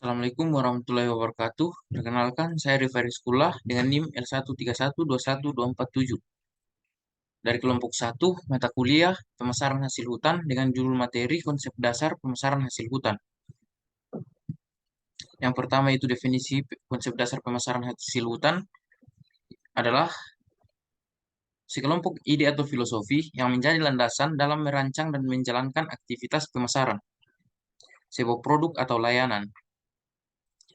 Assalamualaikum warahmatullahi wabarakatuh. Perkenalkan, saya Rifari Sekolah dengan NIM L131212477. Dari kelompok 1, mata kuliah pemasaran hasil hutan dengan judul materi konsep dasar pemasaran hasil hutan. Yang pertama itu definisi konsep dasar pemasaran hasil hutan adalah sekelompok ide atau filosofi yang menjadi landasan dalam merancang dan menjalankan aktivitas pemasaran, sebuah produk atau layanan.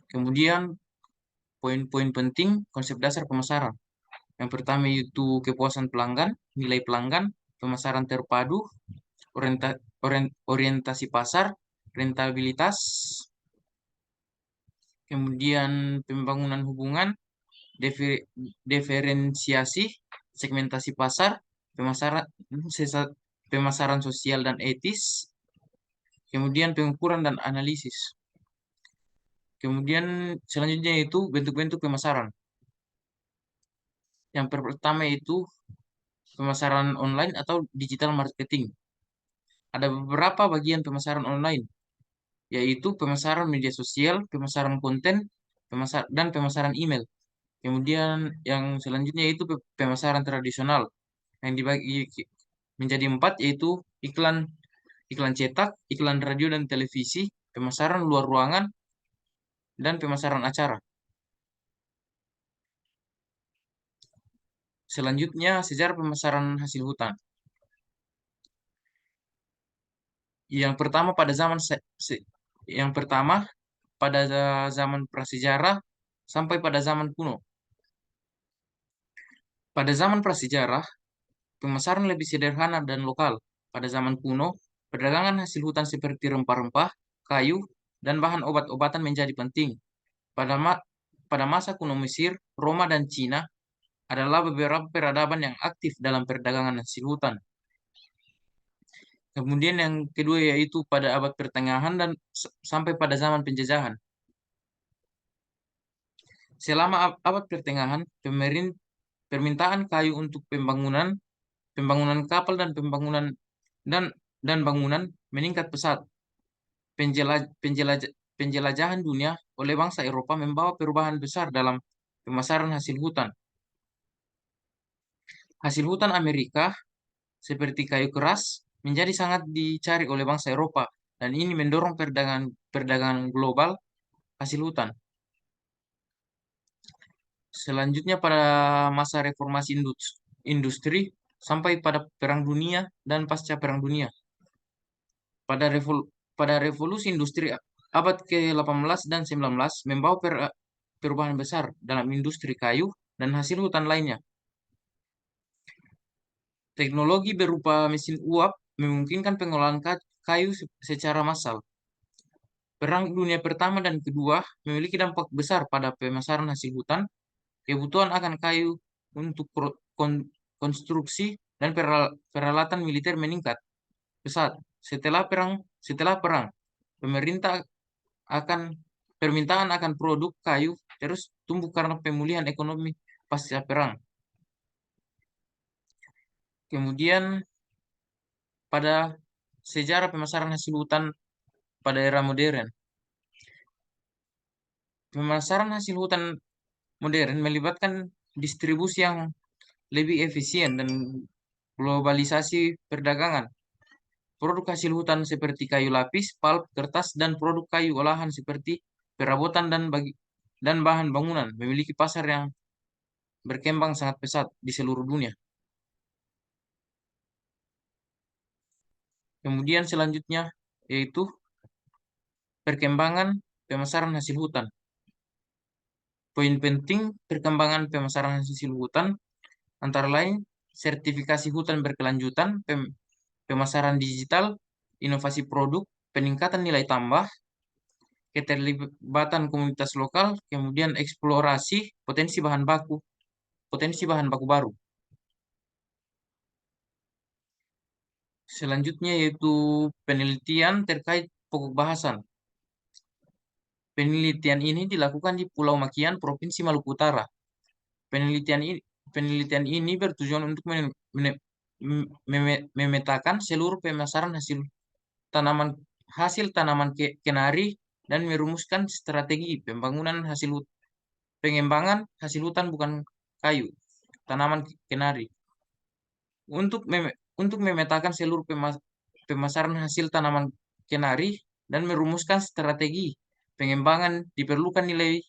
Kemudian, poin-poin penting konsep dasar pemasaran. Yang pertama itu kepuasan pelanggan, nilai pelanggan, pemasaran terpadu, orientasi pasar, rentabilitas, kemudian pembangunan hubungan, diferensiasi, segmentasi pasar, pemasaran, pemasaran sosial dan etis, kemudian pengukuran dan analisis. Kemudian selanjutnya itu bentuk-bentuk pemasaran. Yang pertama itu pemasaran online atau digital marketing. Ada beberapa bagian pemasaran online, yaitu pemasaran media sosial, pemasaran konten, dan pemasaran email. Kemudian yang selanjutnya itu pemasaran tradisional yang dibagi menjadi 4, yaitu iklan iklan cetak, iklan radio dan televisi, pemasaran luar ruangan, dan pemasaran acara. Selanjutnya sejarah pemasaran hasil hutan. Yang pertama pada zaman yang pertama pada zaman prasejarah sampai pada zaman kuno. Pada zaman prasejarah, pemasaran lebih sederhana dan lokal. Pada zaman kuno, perdagangan hasil hutan seperti rempah-rempah, kayu, dan bahan obat-obatan menjadi penting. Pada, pada masa kuno Mesir, Roma, dan Cina adalah beberapa peradaban yang aktif dalam perdagangan hasil hutan. Kemudian yang kedua yaitu pada abad pertengahan dan sampai pada zaman penjajahan. Selama abad pertengahan, permintaan kayu untuk pembangunan kapal dan dan bangunan meningkat pesat. Penjelajahan dunia oleh bangsa Eropa membawa perubahan besar dalam pemasaran hasil hutan. Hasil hutan Amerika seperti kayu keras menjadi sangat dicari oleh bangsa Eropa dan ini mendorong perdagangan global hasil hutan. Selanjutnya pada masa reformasi industri sampai pada Perang Dunia dan pasca Perang Dunia. Pada, pada revolusi industri abad ke-18 dan 19 membawa perubahan besar dalam industri kayu dan hasil hutan lainnya. Teknologi berupa mesin uap memungkinkan pengolahan kayu secara massal. Perang Dunia Pertama dan Kedua memiliki dampak besar pada pemasaran hasil hutan. Kebutuhan akan kayu untuk konstruksi dan peralatan militer meningkat pesat. Setelah perang, pemerintah akan permintaan akan produk kayu terus tumbuh karena pemulihan ekonomi pasca perang. Kemudian pada sejarah pemasaran hasil hutan pada era modern. Pemasaran hasil hutan modern melibatkan distribusi yang lebih efisien dan globalisasi perdagangan. Produk hasil hutan seperti kayu lapis, pulp, kertas, dan produk kayu olahan seperti perabotan dan bahan bangunan memiliki pasar yang berkembang sangat pesat di seluruh dunia. Kemudian selanjutnya yaitu perkembangan pemasaran hasil hutan. Poin penting perkembangan pemasaran hasil hutan antara lain sertifikasi hutan berkelanjutan, pemasaran digital, inovasi produk, peningkatan nilai tambah, keterlibatan komunitas lokal, kemudian eksplorasi potensi bahan baku baru. Selanjutnya yaitu penelitian terkait pokok bahasan. Penelitian ini dilakukan di Pulau Makian, Provinsi Maluku Utara. Penelitian ini bertujuan untuk memetakan seluruh pemasaran hasil tanaman kenari dan merumuskan strategi pengembangan hasil hutan bukan kayu, tanaman kenari. Untuk memetakan seluruh pemasaran hasil tanaman kenari dan merumuskan strategi pengembangan diperlukan nilai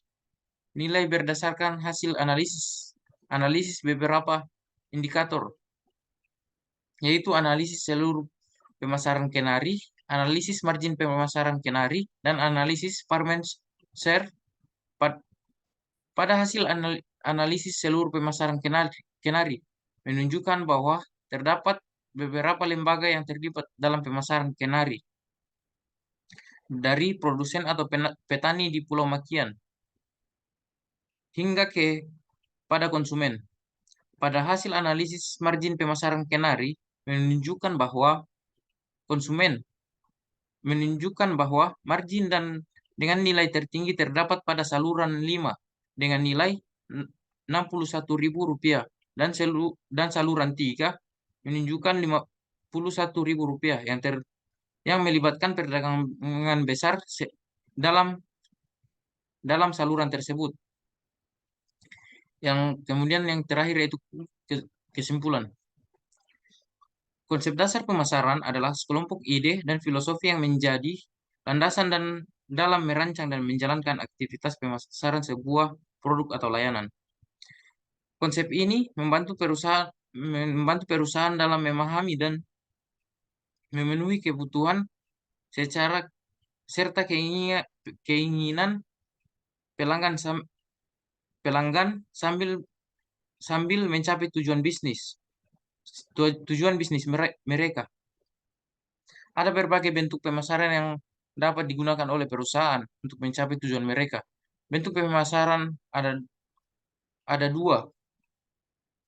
berdasarkan hasil analisis beberapa indikator, yaitu analisis seluruh pemasaran kenari, analisis margin pemasaran kenari, dan analisis farmers share. Pada hasil analisis seluruh pemasaran kenari menunjukkan bahwa terdapat beberapa lembaga yang terlibat dalam pemasaran kenari, dari produsen atau petani di Pulau Makian hingga pada konsumen. Pada hasil analisis margin pemasaran kenari menunjukkan bahwa konsumen menunjukkan bahwa margin dengan nilai tertinggi terdapat pada saluran 5 dengan nilai Rp61.000 dan saluran 3 menunjukkan Rp51.000 yang melibatkan perdagangan besar dalam saluran tersebut. Kemudian yang terakhir yaitu kesimpulan. Konsep dasar pemasaran adalah sekelompok ide dan filosofi yang menjadi landasan dalam merancang dan menjalankan aktivitas pemasaran sebuah produk atau layanan. Konsep ini membantu perusahaan dalam memahami dan memenuhi kebutuhan serta keinginan pelanggan sambil mencapai tujuan bisnis mereka. Ada berbagai bentuk pemasaran yang dapat digunakan oleh perusahaan untuk mencapai tujuan mereka. Bentuk pemasaran ada dua,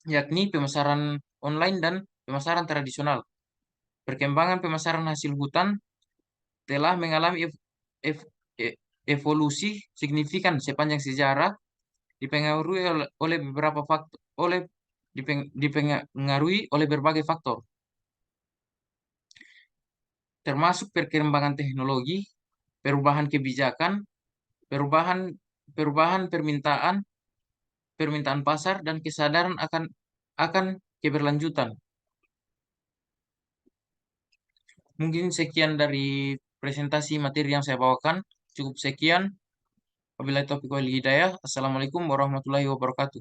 yakni pemasaran online dan pemasaran tradisional. Perkembangan pemasaran hasil hutan telah mengalami evolusi signifikan sepanjang sejarah, dipengaruhi oleh berbagai faktor, termasuk perkembangan teknologi, perubahan kebijakan, perubahan permintaan pasar, dan kesadaran akan keberlanjutan. Mungkin sekian dari presentasi materi yang saya bawakan. Cukup sekian. Wabillahi taufiq wal hidayah. Assalamualaikum warahmatullahi wabarakatuh.